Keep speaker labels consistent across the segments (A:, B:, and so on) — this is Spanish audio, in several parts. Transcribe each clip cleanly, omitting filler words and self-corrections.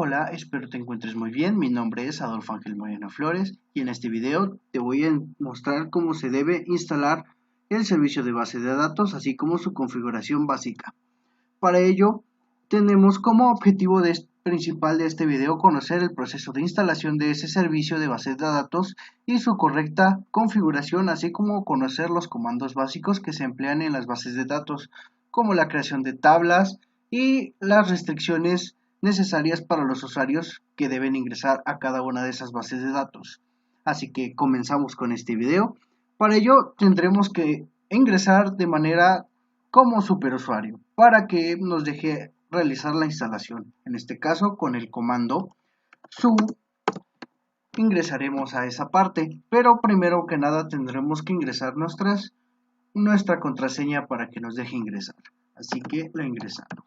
A: Hola, espero te encuentres muy bien. Mi nombre es Adolfo Ángel Moreno Flores y en este video te voy a mostrar cómo se debe instalar el servicio de base de datos, así como su configuración básica. Para ello, tenemos como objetivo principal de este video conocer el proceso de instalación de ese servicio de base de datos y su correcta configuración, así como conocer los comandos básicos que se emplean en las bases de datos, como la creación de tablas y las restricciones necesarias para los usuarios que deben ingresar a cada una de esas bases de datos. Así que comenzamos con este video. Para ello tendremos que ingresar de manera como superusuario para que nos deje realizar la instalación. En este caso, con el comando su ingresaremos a esa parte, pero primero que nada tendremos que ingresar nuestra contraseña para que nos deje ingresar. Así que la ingresamos.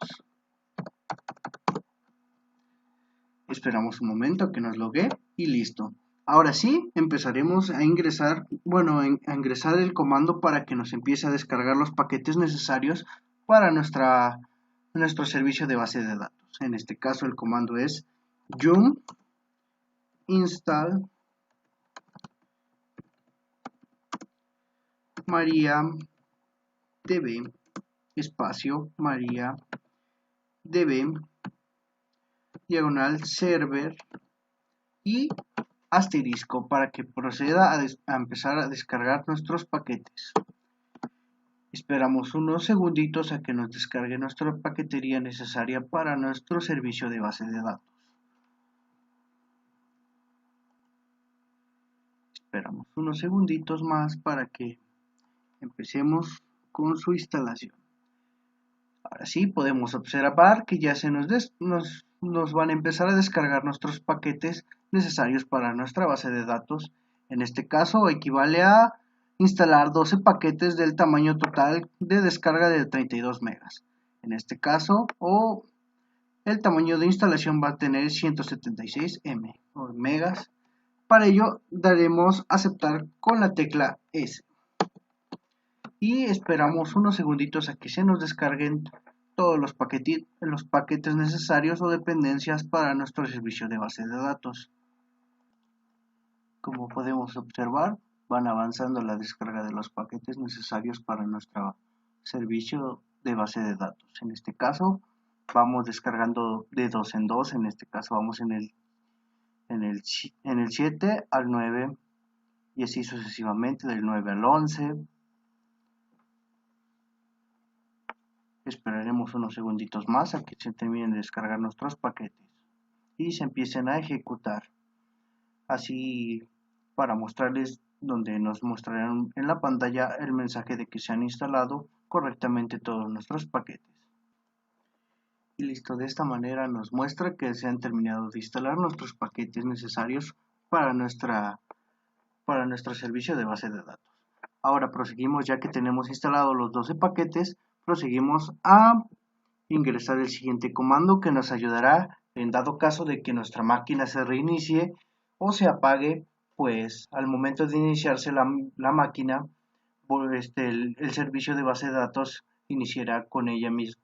A: Esperamos un momento que nos logue y listo. Ahora sí, empezaremos a ingresar, a ingresar el comando para que nos empiece a descargar los paquetes necesarios para nuestro servicio de base de datos. En este caso el comando es yum install mariadb espacio mariadb diagonal server y asterisco para que proceda a empezar a descargar nuestros paquetes. Esperamos unos segunditos a que nos descargue nuestra paquetería necesaria para nuestro servicio de base de datos. Esperamos unos segunditos más para que empecemos con su instalación. Ahora sí, podemos observar que ya nos van a empezar a descargar nuestros paquetes necesarios para nuestra base de datos. En este caso equivale a instalar 12 paquetes del tamaño total de descarga de 32 megas. En este caso, el tamaño de instalación va a tener 176 megas. Para ello daremos aceptar con la tecla S. Y esperamos unos segunditos a que se nos descarguen todos los paquetes necesarios o dependencias para nuestro servicio de base de datos. Como podemos observar, van avanzando la descarga de los paquetes necesarios para nuestro servicio de base de datos. En este caso, vamos descargando de dos en dos. En este caso, vamos en el 7 al 9 y así sucesivamente, del 9 al 11. Esperaremos unos segunditos más a que se terminen de descargar nuestros paquetes y se empiecen a ejecutar. Así, para mostrarles donde nos mostrarán en la pantalla el mensaje de que se han instalado correctamente todos nuestros paquetes. Y listo, de esta manera nos muestra que se han terminado de instalar nuestros paquetes necesarios para nuestro servicio de base de datos. Ahora proseguimos, ya que tenemos instalados los 12 paquetes, proseguimos a ingresar el siguiente comando que nos ayudará en dado caso de que nuestra máquina se reinicie o se apague, pues al momento de iniciarse la máquina, el servicio de base de datos iniciará con el inicio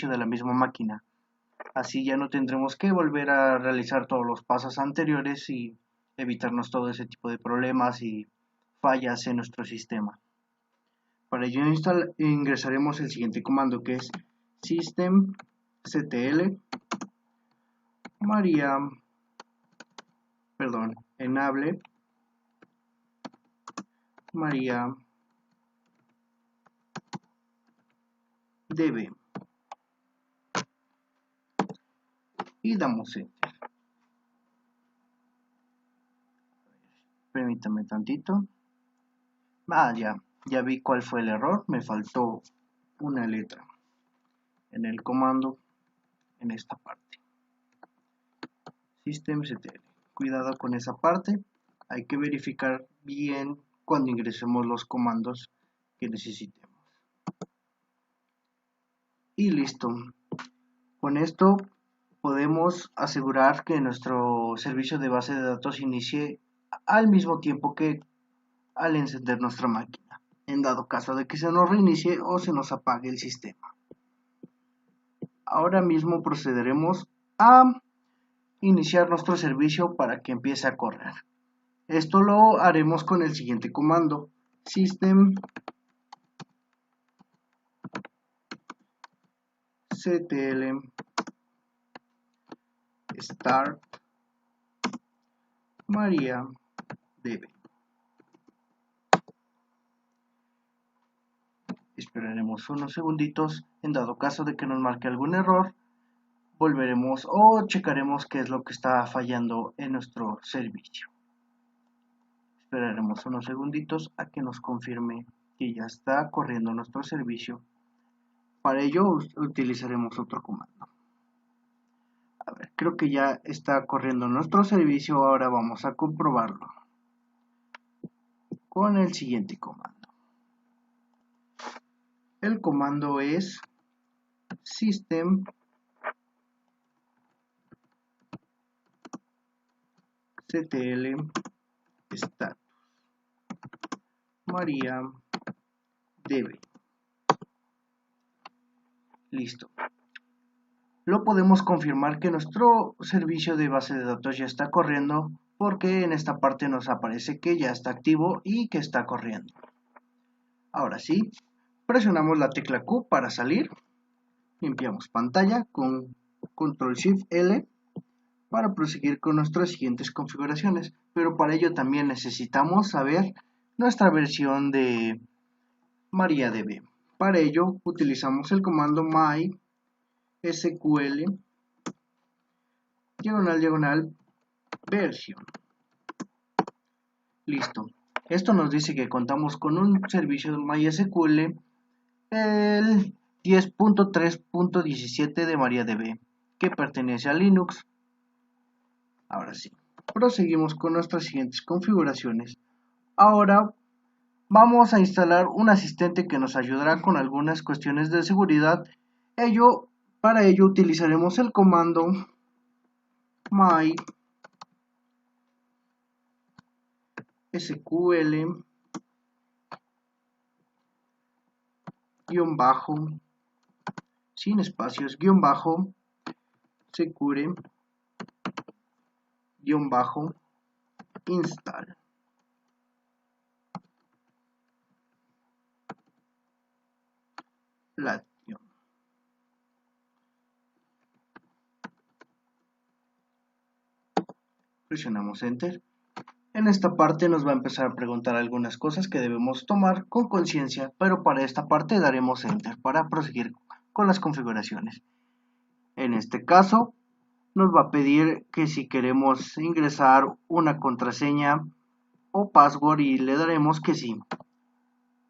A: de la misma máquina. Así ya no tendremos que volver a realizar todos los pasos anteriores y evitarnos todo ese tipo de problemas y fallas en nuestro sistema. Para ello ingresaremos el siguiente comando, que es systemctl enable mariadb y damos enter. Permítame tantito. Ya vi cuál fue el error. Me faltó una letra en el comando, en esta parte. Systemctl. Cuidado con esa parte. Hay que verificar bien cuando ingresemos los comandos que necesitemos. Y listo. Con esto podemos asegurar que nuestro servicio de base de datos inicie al mismo tiempo que al encender nuestra máquina, en dado caso de que se nos reinicie o se nos apague el sistema. Ahora mismo procederemos a iniciar nuestro servicio para que empiece a correr. Esto lo haremos con el siguiente comando: system ctl start MariaDB. Esperaremos unos segunditos. En dado caso de que nos marque algún error, volveremos o checaremos qué es lo que está fallando en nuestro servicio. Esperaremos unos segunditos a que nos confirme que ya está corriendo nuestro servicio. Para ello utilizaremos otro comando. A ver, creo que ya está corriendo nuestro servicio. Ahora vamos a comprobarlo con el siguiente comando. El comando es system ctl status MariaDB. Listo. Lo podemos confirmar que nuestro servicio de base de datos ya está corriendo, porque en esta parte nos aparece que ya está activo y que está corriendo. Ahora sí, presionamos la tecla Q para salir, limpiamos pantalla con Control Shift L para proseguir con nuestras siguientes configuraciones, pero para ello también necesitamos saber nuestra versión de MariaDB. Para ello utilizamos el comando mysql /version. Listo. Esto nos dice que contamos con un servicio de MySQL, el 10.3.17 de MariaDB, que pertenece a Linux. Ahora sí, proseguimos con nuestras siguientes configuraciones. Ahora vamos a instalar un asistente que nos ayudará con algunas cuestiones de seguridad. Para ello utilizaremos el comando mysql sin espacios secure install. Presionamos enter. En esta parte nos va a empezar a preguntar algunas cosas que debemos tomar con conciencia, pero para esta parte daremos enter para proseguir con las configuraciones. En este caso nos va a pedir que si queremos ingresar una contraseña o password, y le daremos que sí,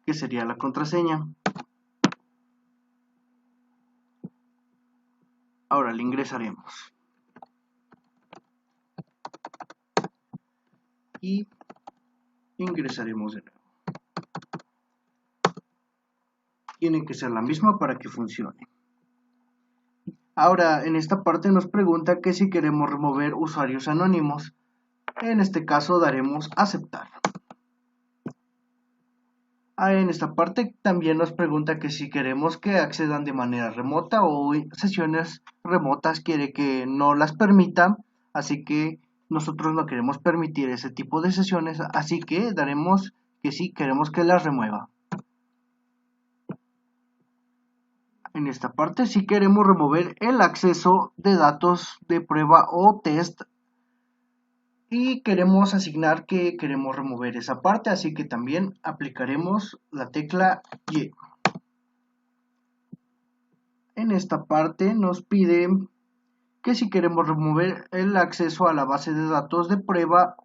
A: que sería la contraseña. Ahora le ingresaremos y ingresaremos de nuevo. Tiene que ser la misma para que funcione. Ahora en esta parte nos pregunta que si queremos remover usuarios anónimos. En este caso daremos aceptar. En esta parte también nos pregunta que si queremos que accedan de manera remota o sesiones remotas quiere que no las permita, así que nosotros no queremos permitir ese tipo de sesiones, así que daremos que sí queremos que las remueva. En esta parte sí queremos remover el acceso de datos de prueba o test y queremos asignar que queremos remover esa parte, así que también aplicaremos la tecla Y. En esta parte nos pide que si queremos remover el acceso a la base de datos de prueba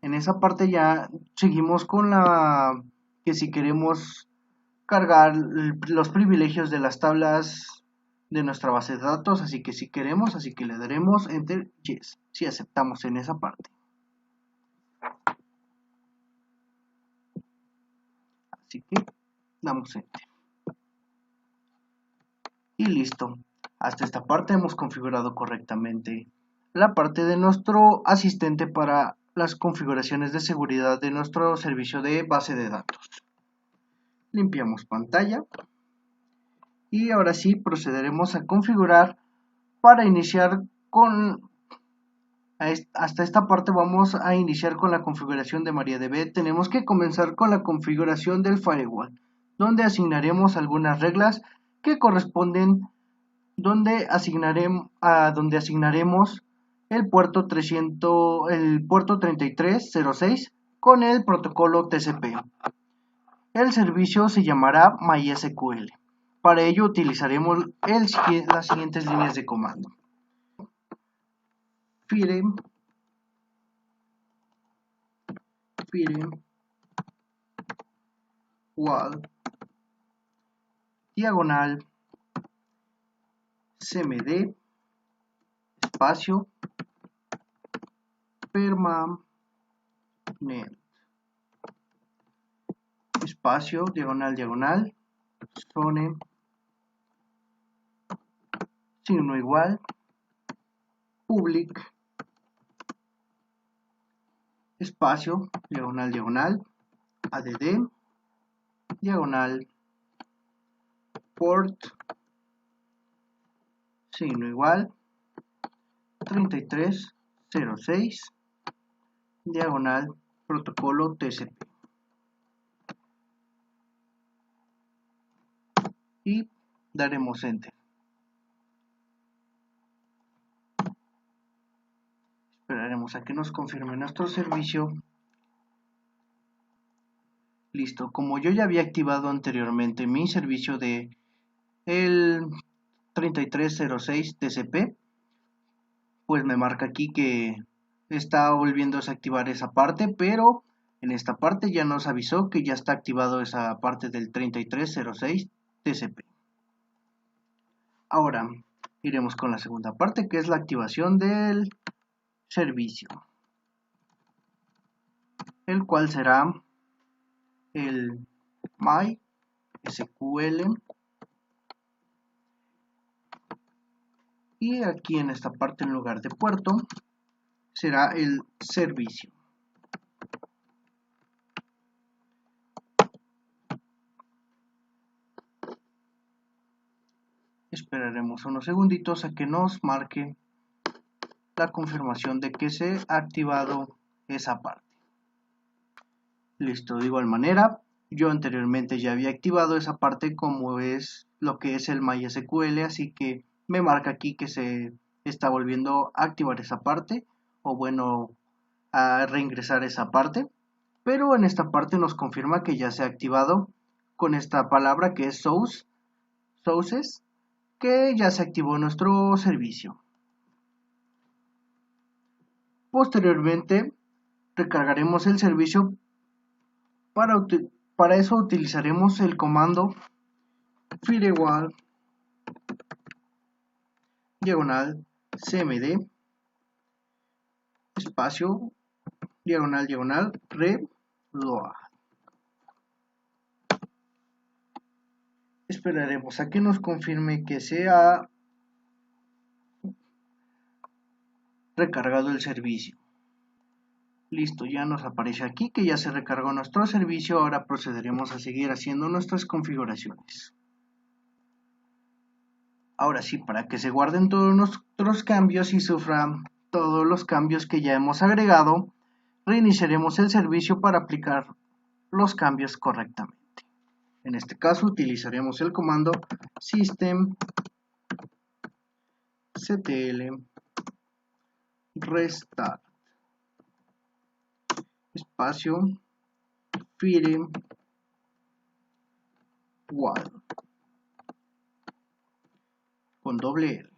A: en esa parte ya seguimos con la que si queremos cargar los privilegios de las tablas de nuestra base de datos, así que si queremos, así que le daremos enter yes, si aceptamos en esa parte. Así que damos enter. Y listo. Hasta esta parte hemos configurado correctamente la parte de nuestro asistente para las configuraciones de seguridad de nuestro servicio de base de datos. Limpiamos pantalla Y ahora sí procederemos a configurar para iniciar con... Hasta esta parte vamos a iniciar con la configuración de MariaDB. Tenemos que comenzar con la configuración del firewall, donde asignaremos algunas reglas que corresponden, donde asignaremos el puerto 3306 con el protocolo TCP. El servicio se llamará MySQL. Para ello utilizaremos las siguientes líneas de comando. Firewall diagonal cmd espacio permanent espacio diagonal zone signo igual public espacio diagonal add diagonal port signo igual 3306 diagonal protocolo TCP y daremos enter. Esperaremos a que nos confirme nuestro servicio. Listo, como yo ya había activado anteriormente mi servicio de el 3306 TCP, pues me marca aquí que está volviendo a desactivar esa parte, pero en esta parte ya nos avisó que ya está activado esa parte del 3306 TCP. Ahora iremos con la segunda parte, que es la activación del servicio, el cual será el MySQL, y aquí en esta parte en lugar de puerto será el servicio. Esperaremos unos segunditos a que nos marque la confirmación de que se ha activado esa parte. Listo, de igual manera, yo anteriormente ya había activado esa parte como es lo que es el MySQL, así que me marca aquí que se está volviendo a activar esa parte, o bueno, a reingresar esa parte, pero en esta parte nos confirma que ya se ha activado con esta palabra que es sources, que ya se activó nuestro servicio. Posteriormente recargaremos el servicio. Para eso utilizaremos el comando firewall diagonal cmd espacio diagonal reload. Esperaremos a que nos confirme que se ha recargado el servicio. Listo, ya nos aparece aquí que ya se recargó nuestro servicio. Ahora procederemos a seguir haciendo nuestras configuraciones. Ahora sí, para que se guarden todos nuestros cambios y sufran todos los cambios que ya hemos agregado, reiniciaremos el servicio para aplicar los cambios correctamente. En este caso utilizaremos el comando systemctl restart espacio firewall con doble R.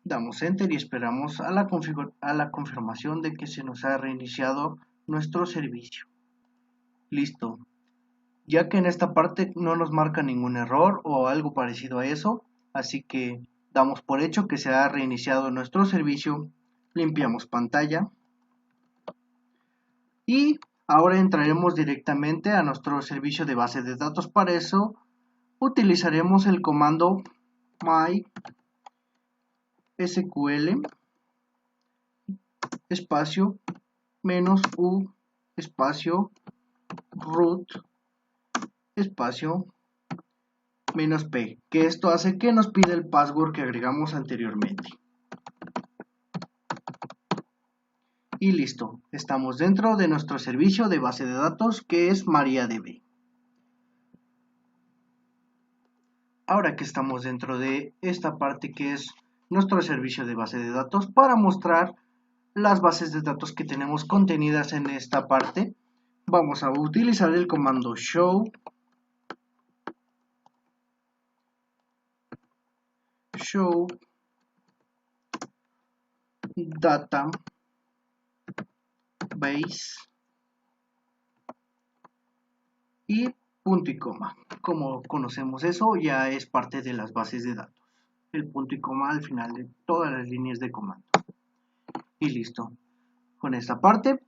A: Damos enter y esperamos a la confirmación de que se nos ha reiniciado nuestro servicio. Listo. Ya que en esta parte no nos marca ningún error o algo parecido a eso, así que damos por hecho que se ha reiniciado nuestro servicio, limpiamos pantalla y ahora entraremos directamente a nuestro servicio de base de datos. Para eso utilizaremos el comando MySQL espacio -u espacio root espacio -p, que esto hace que nos pida el password que agregamos anteriormente. Y listo, estamos dentro de nuestro servicio de base de datos que es MariaDB. Ahora que estamos dentro de esta parte que es nuestro servicio de base de datos, para mostrar las bases de datos que tenemos contenidas en esta parte, vamos a utilizar el comando show database y punto y coma. Como conocemos eso, ya es parte de las bases de datos. El punto y coma al final de todas las líneas de comando. Y listo. Con esta parte,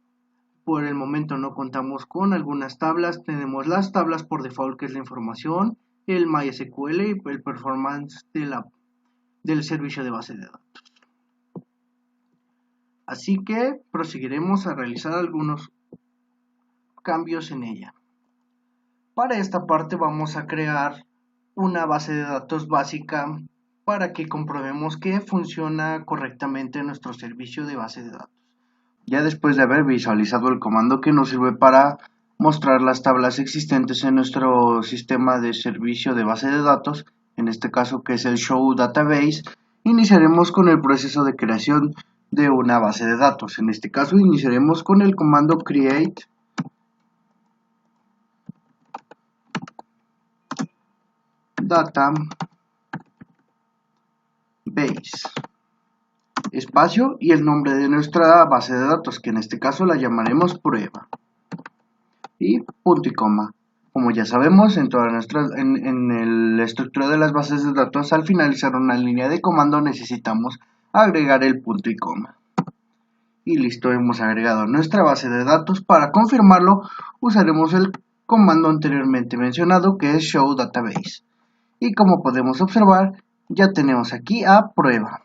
A: por el momento no contamos con algunas tablas. Tenemos las tablas por default, que es la información, el MySQL y el performance del servicio de base de datos. Así que proseguiremos a realizar algunos cambios en ella. Para esta parte vamos a crear una base de datos básica para que comprobemos que funciona correctamente nuestro servicio de base de datos. Ya después de haber visualizado el comando que nos sirve para mostrar las tablas existentes en nuestro sistema de servicio de base de datos, en este caso que es el show database, iniciaremos con el proceso de creación de una base de datos. En este caso iniciaremos con el comando create database espacio y el nombre de nuestra base de datos, que en este caso la llamaremos prueba, y punto y coma. Como ya sabemos, en la estructura de las bases de datos, al finalizar una línea de comando necesitamos agregar el punto y coma. Y listo, hemos agregado nuestra base de datos. Para confirmarlo, usaremos el comando anteriormente mencionado, que es show database. Y como podemos observar, ya tenemos aquí a prueba.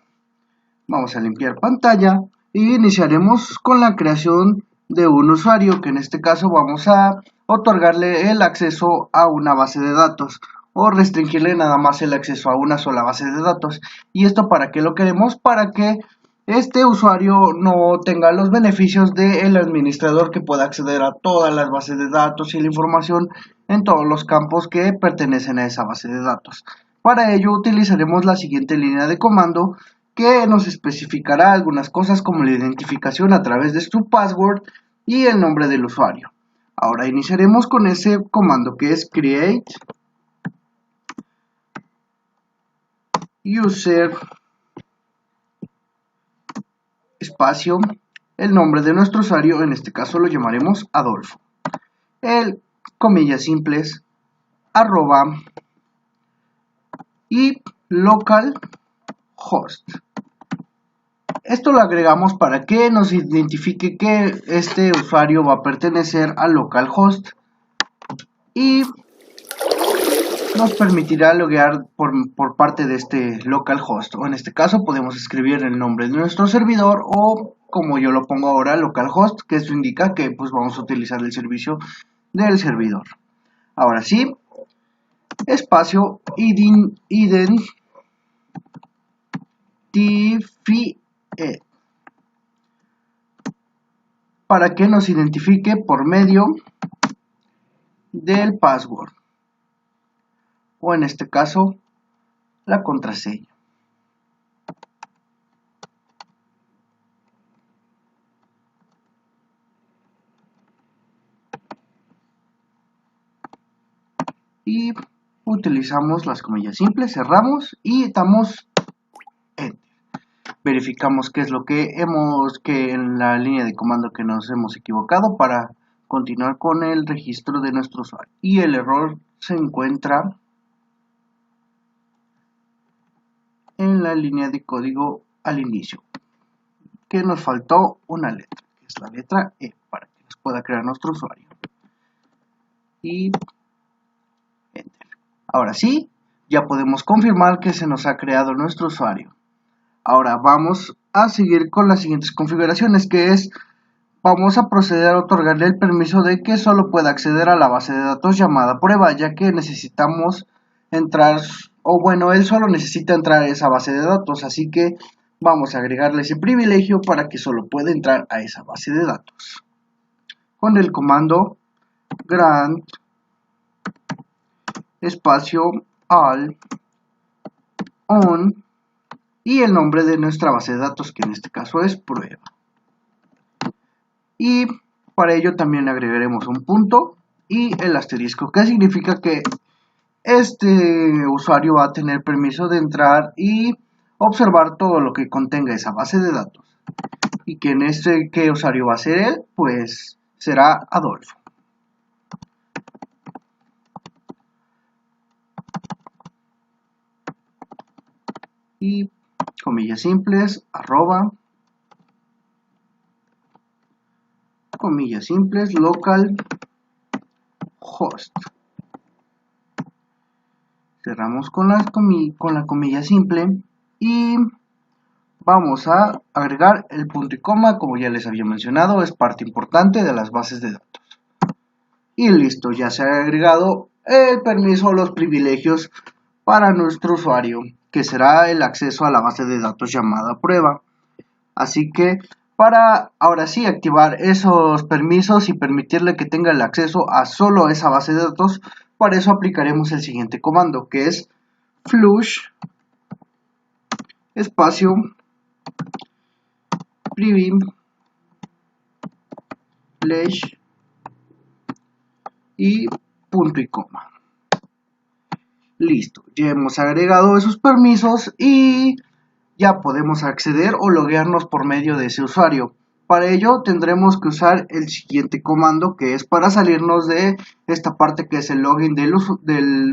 A: Vamos a limpiar pantalla y iniciaremos con la creación de un usuario, que en este caso vamos a otorgarle el acceso a una base de datos o restringirle nada más el acceso a una sola base de datos. ¿Y esto para qué lo queremos? Para que este usuario no tenga los beneficios del administrador, que pueda acceder a todas las bases de datos y la información en todos los campos que pertenecen a esa base de datos. Para ello utilizaremos la siguiente línea de comando, que nos especificará algunas cosas como la identificación a través de su password y el nombre del usuario. Ahora iniciaremos con ese comando, que es create user espacio, el nombre de nuestro usuario, en este caso lo llamaremos Adolfo, el comillas simples, arroba y localhost. Esto lo agregamos para que nos identifique que este usuario va a pertenecer al localhost y nos permitirá loguear por parte de este localhost, o en este caso podemos escribir el nombre de nuestro servidor, o como yo lo pongo ahora, localhost, que esto indica que pues vamos a utilizar el servicio del servidor. Ahora sí, espacio identify para que nos identifique por medio del password, o en este caso la contraseña. Y utilizamos las comillas simples, cerramos y damos enter. Verificamos qué es lo que en la línea de comando que nos hemos equivocado para continuar con el registro de nuestro usuario. Y el error se encuentra en la línea de código al inicio, que nos faltó una letra, que es la letra E, para que nos pueda crear nuestro usuario. Y enter. Ahora sí, ya podemos confirmar que se nos ha creado nuestro usuario. Ahora vamos a seguir con las siguientes configuraciones, que es, vamos a proceder a otorgarle el permiso de que solo pueda acceder a la base de datos llamada prueba, ya que necesitamos entrar, o bueno, él solo necesita entrar a esa base de datos, así que vamos a agregarle ese privilegio para que solo pueda entrar a esa base de datos. Con el comando grant espacio all on y el nombre de nuestra base de datos, que en este caso es prueba. Y para ello también agregaremos un punto y el asterisco, que significa que este usuario va a tener permiso de entrar y observar todo lo que contenga esa base de datos. Y que en este, ¿qué usuario va a ser él? Pues será Adolfo. Y comillas simples, arroba, comillas simples, local host. Cerramos con la comilla simple y vamos a agregar el punto y coma, como ya les había mencionado, es parte importante de las bases de datos. Y listo, ya se ha agregado el permiso o los privilegios para nuestro usuario, que será el acceso a la base de datos llamada prueba. Así que para ahora sí activar esos permisos y permitirle que tenga el acceso a solo esa base de datos, para eso aplicaremos el siguiente comando, que es flush espacio privilege y punto y coma. Listo, ya hemos agregado esos permisos y ya podemos acceder o loguearnos por medio de ese usuario. Para ello tendremos que usar el siguiente comando, que es para salirnos de esta parte que es el login del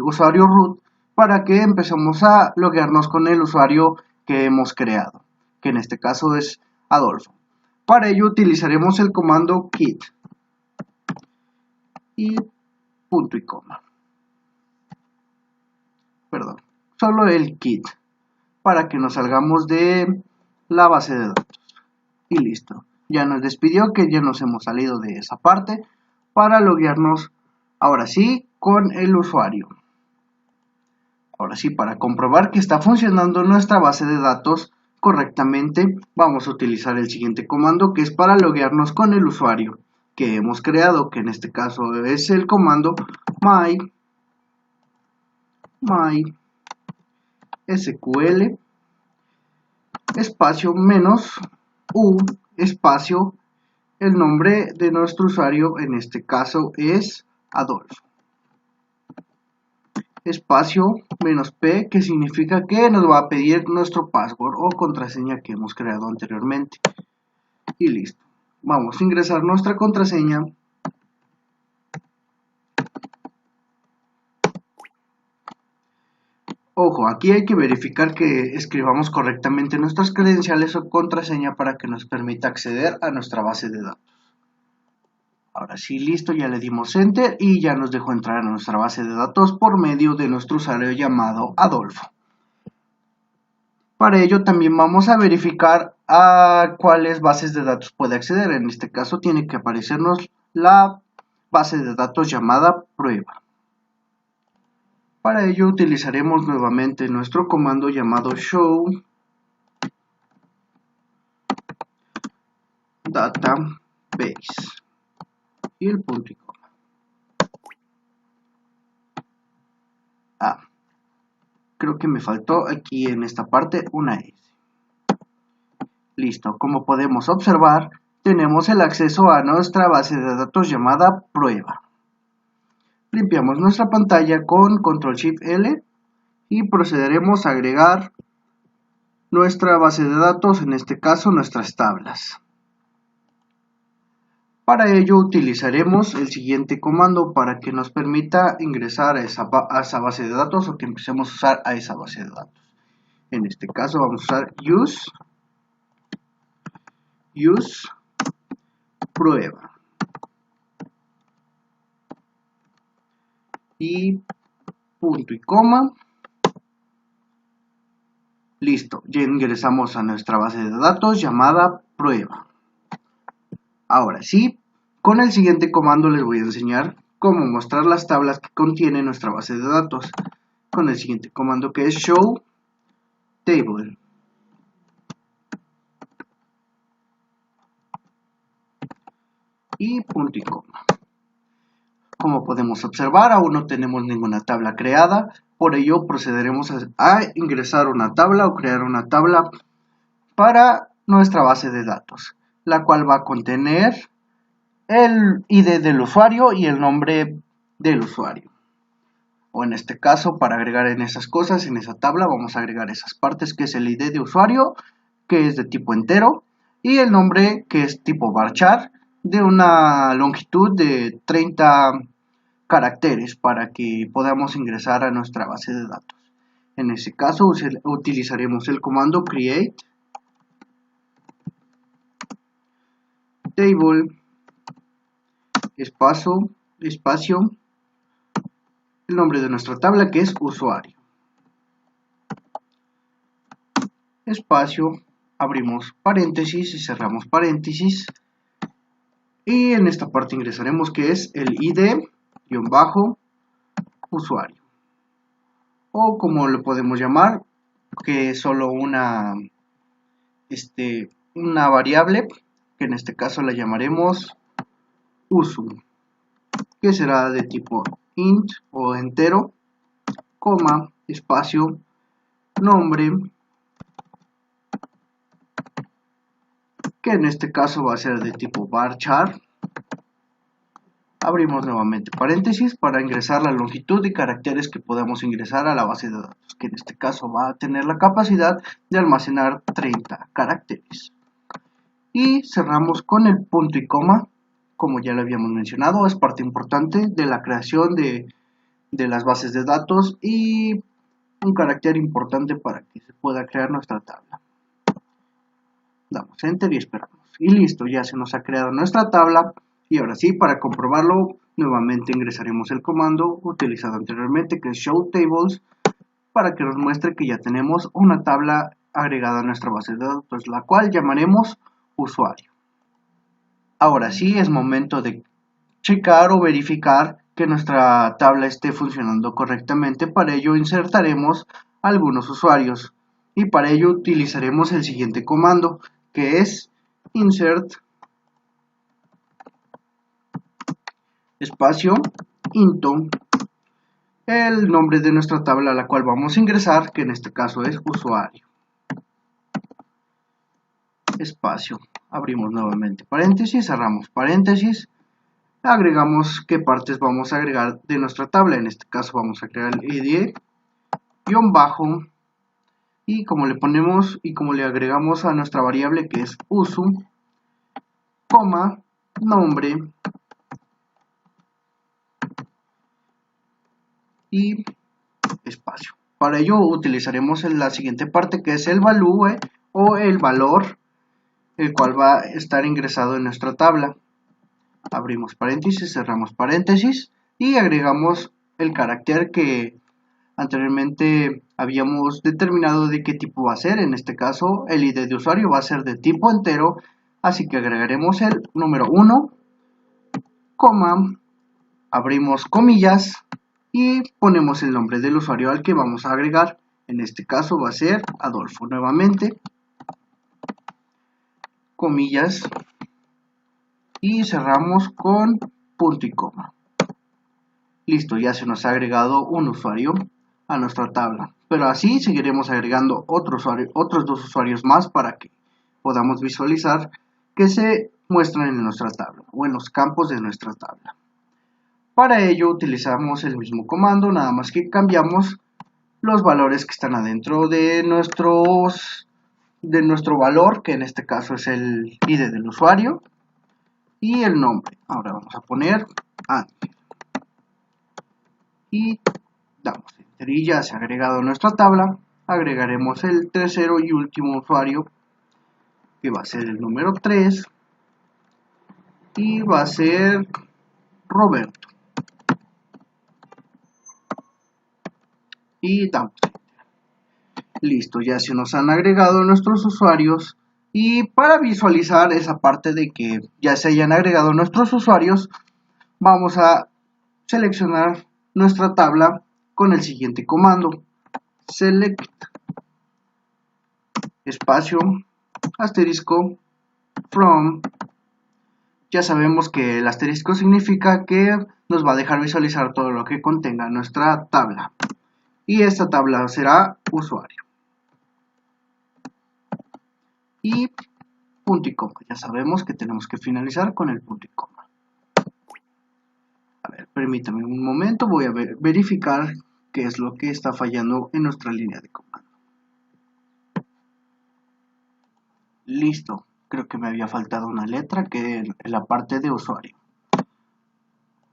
A: usuario root, para que empecemos a loguearnos con el usuario que hemos creado, que en este caso es Adolfo. Para ello utilizaremos el comando kit y punto y coma. Perdón, solo el kit, para que nos salgamos de la base de datos. Y listo, ya nos despidió, que ya nos hemos salido de esa parte para loguearnos ahora sí con el usuario. Ahora sí, para comprobar que está funcionando nuestra base de datos correctamente, vamos a utilizar el siguiente comando, que es para loguearnos con el usuario que hemos creado, que en este caso es el comando mysql espacio menos u espacio el nombre de nuestro usuario, en este caso es Adolfo, espacio menos p, que significa que nos va a pedir nuestro password o contraseña que hemos creado anteriormente. Y listo, vamos a ingresar nuestra contraseña. Ojo, aquí hay que verificar que escribamos correctamente nuestras credenciales o contraseña para que nos permita acceder a nuestra base de datos. Ahora sí, listo, ya le dimos enter y ya nos dejó entrar a nuestra base de datos por medio de nuestro usuario llamado Adolfo. Para ello también vamos a verificar a cuáles bases de datos puede acceder. En este caso tiene que aparecernos la base de datos llamada prueba. Para ello utilizaremos nuevamente nuestro comando llamado show database y el punto y coma. Creo que me faltó aquí en esta parte una S. Listo, como podemos observar, tenemos el acceso a nuestra base de datos llamada prueba. Limpiamos nuestra pantalla con Ctrl+Shift+L y procederemos a agregar nuestra base de datos, en este caso nuestras tablas. Para ello utilizaremos el siguiente comando para que nos permita ingresar a esa base de datos o que empecemos a usar a esa base de datos. En este caso vamos a usar use prueba y punto y coma. Listo, ya ingresamos a nuestra base de datos llamada prueba. Ahora sí, con el siguiente comando les voy a enseñar cómo mostrar las tablas que contiene nuestra base de datos. con el siguiente comando, que es show table. Y punto y coma. Como podemos observar, aún no tenemos ninguna tabla creada, por ello procederemos a ingresar una tabla o crear una tabla para nuestra base de datos, la cual va a contener el ID del usuario y el nombre del usuario. O en este caso, para agregar en esas cosas, en esa tabla, vamos a agregar esas partes, que es el ID de usuario, que es de tipo entero, y el nombre, que es tipo varchar, de una longitud de 30 caracteres para que podamos ingresar a nuestra base de datos. En ese caso utilizaremos el comando create table espacio el nombre de nuestra tabla, que es usuario, espacio, abrimos paréntesis y cerramos paréntesis, y en esta parte ingresaremos que es el ID-usuario, o como lo podemos llamar, que es solo una variable, que en este caso la llamaremos usu, que será de tipo int o entero, coma, espacio, nombre, que en este caso va a ser de tipo varchar. Abrimos nuevamente paréntesis para ingresar la longitud de caracteres que podamos ingresar a la base de datos, que en este caso va a tener la capacidad de almacenar 30 caracteres. Y cerramos con el punto y coma, como ya lo habíamos mencionado, es parte importante de la creación de las bases de datos y un carácter importante para que se pueda crear nuestra tabla. Damos enter y esperamos. Y listo, ya se nos ha creado nuestra tabla. Y ahora sí, para comprobarlo, nuevamente ingresaremos el comando utilizado anteriormente, que es show tables, para que nos muestre que ya tenemos una tabla agregada a nuestra base de datos, la cual llamaremos usuario. Ahora sí, es momento de checar o verificar que nuestra tabla esté funcionando correctamente. Para ello insertaremos algunos usuarios y para ello utilizaremos el siguiente comando, que es insert espacio into el nombre de nuestra tabla a la cual vamos a ingresar, que en este caso es usuario, espacio, abrimos nuevamente paréntesis, cerramos paréntesis, agregamos qué partes vamos a agregar de nuestra tabla. En este caso vamos a crear el id bajo, y como le ponemos y como le agregamos a nuestra variable, que es usu, coma, nombre y espacio. Para ello utilizaremos la siguiente parte, que es el value o el valor, el cual va a estar ingresado en nuestra tabla. Abrimos paréntesis, cerramos paréntesis y agregamos el carácter que anteriormente habíamos determinado de qué tipo va a ser. En este caso el ID de usuario va a ser de tipo entero, así que agregaremos el número 1, coma, abrimos comillas y ponemos el nombre del usuario al que vamos a agregar. En este caso va a ser Adolfo. Nuevamente, comillas, y cerramos con punto y coma. Listo, ya se nos ha agregado un usuario a nuestra tabla, pero así seguiremos agregando otros dos usuarios más para que podamos visualizar que se muestran en nuestra tabla o en los campos de nuestra tabla. Para ello utilizamos el mismo comando, nada más que cambiamos los valores que están adentro de nuestro valor, que en este caso es el ID del usuario, y el nombre. Ahora vamos a poner Ángel y damos enter y ya se ha agregado nuestra tabla. Agregaremos el tercero y último usuario, que va a ser el número 3 y va a ser Roberto, y damos enter. Listo, ya se nos han agregado nuestros usuarios. Y para visualizar esa parte de que ya se hayan agregado nuestros usuarios, vamos a seleccionar nuestra tabla con el siguiente comando: select espacio asterisco from. Ya sabemos que el asterisco significa que nos va a dejar visualizar todo lo que contenga nuestra tabla, y esta tabla será usuario. Y punto y coma, ya sabemos que tenemos que finalizar con el punto y coma. A ver, permítame un momento, voy a verificar qué es lo que está fallando en nuestra línea de comando. Listo, creo que me había faltado una letra que en la parte de usuario.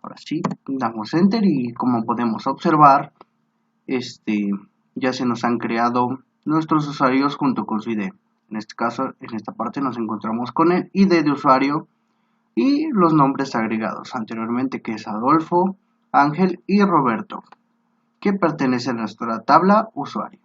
A: Ahora sí, damos enter y como podemos observar, ya se nos han creado nuestros usuarios junto con su ID. En este caso, en esta parte nos encontramos con el ID de usuario y los nombres agregados anteriormente, que es Adolfo, Ángel y Roberto, que pertenecen a nuestra tabla usuario.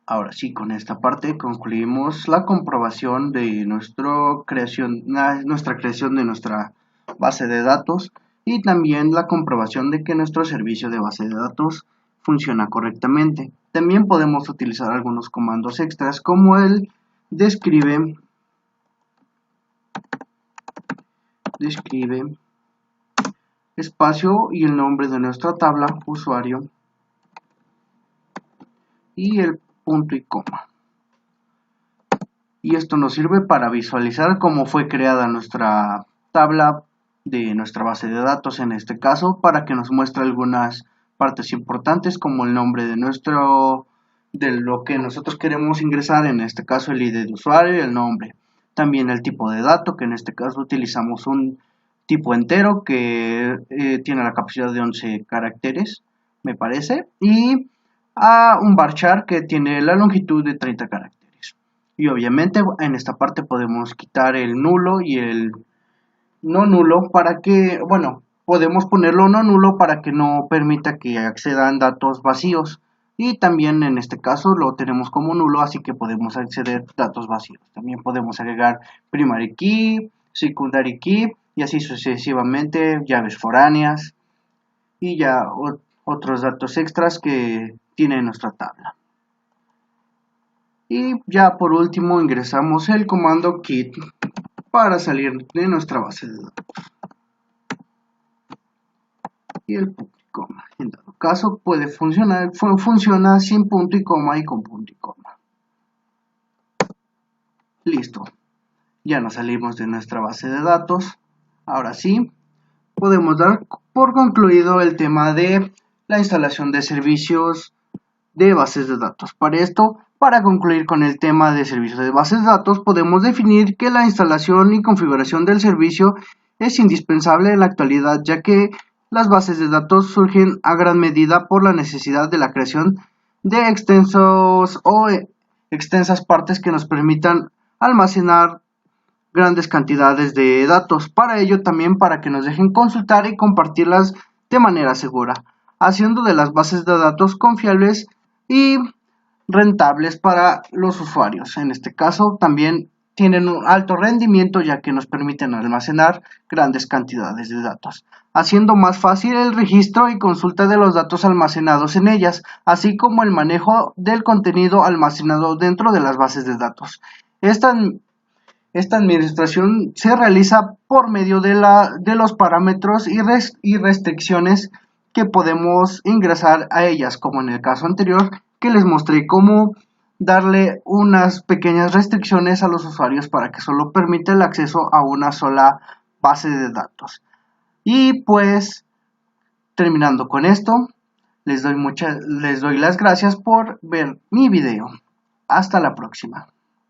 A: Ahora sí, con esta parte concluimos la comprobación de nuestra creación de nuestra base de datos, y también la comprobación de que nuestro servicio de base de datos funciona correctamente. También podemos utilizar algunos comandos extras como el describe espacio y el nombre de nuestra tabla usuario y el punto y coma. Y esto nos sirve para visualizar cómo fue creada nuestra tabla de nuestra base de datos, en este caso, para que nos muestre algunas partes importantes como el nombre de lo que nosotros queremos ingresar, en este caso el ID de usuario y el nombre. También el tipo de dato, que en este caso utilizamos un tipo entero que tiene la capacidad de 11 caracteres, me parece, y a un varchar que tiene la longitud de 30 caracteres. Y obviamente en esta parte podemos quitar el nulo y el no nulo para que, bueno, podemos ponerlo no nulo para que no permita que accedan datos vacíos. Y también en este caso lo tenemos como nulo, así que podemos acceder datos vacíos. También podemos agregar primary key, secondary key y así sucesivamente, llaves foráneas y ya otros datos extras que tiene nuestra tabla. Y ya por último ingresamos el comando quit para salir de nuestra base de datos. Y el punto y coma. En dado caso puede funcionar, funciona sin punto y coma y con punto y coma. Listo. Ya nos salimos de nuestra base de datos. Ahora sí, podemos dar por concluido el tema de la instalación de servicios de bases de datos. Para concluir con el tema de servicios de bases de datos, podemos definir que la instalación y configuración del servicio es indispensable en la actualidad, ya que las bases de datos surgen a gran medida por la necesidad de la creación de extensas partes que nos permitan almacenar grandes cantidades de datos. Para ello, también para que nos dejen consultar y compartirlas de manera segura, haciendo de las bases de datos confiables y rentables para los usuarios. En este caso también tienen un alto rendimiento, ya que nos permiten almacenar grandes cantidades de datos, haciendo más fácil el registro y consulta de los datos almacenados en ellas, así como el manejo del contenido almacenado dentro de las bases de datos. Esta administración se realiza por medio de los parámetros y restricciones que podemos ingresar a ellas, como en el caso anterior que les mostré cómo darle unas pequeñas restricciones a los usuarios para que solo permita el acceso a una sola base de datos. Y pues, terminando con esto, les doy las gracias por ver mi video. Hasta la próxima.